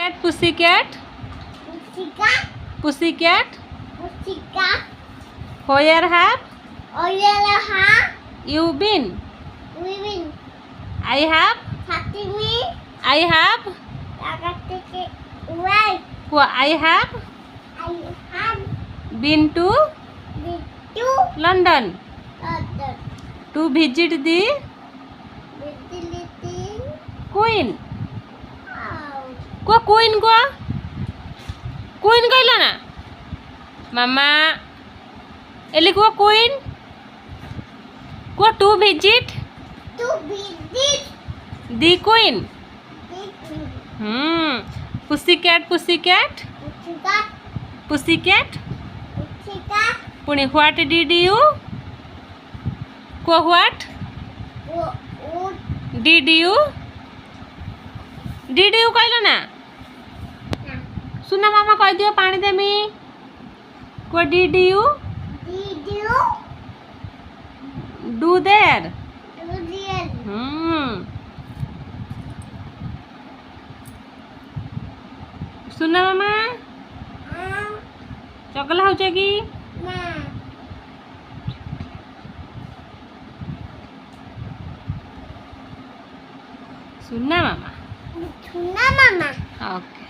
Cat, pussycat. Pussycat. Pussycat. Pussycat. Where have you been? Living. I have. Happy. I have. Right. I have I have been to been to London London. to visit the Visiting. Queen. Oh. Queen Queen कहला ना मामा Eli Queen to visit To visit the Queen. the Queen. Pussycat. Pussycat. Pussycat. Pussycat. पुणी what did you what did you कहला ना सुना मामा कह दियो पानी देमी did you Did you do there? do the सुना मामा चगला हो कि na सुना मामा Tuna mama. ओके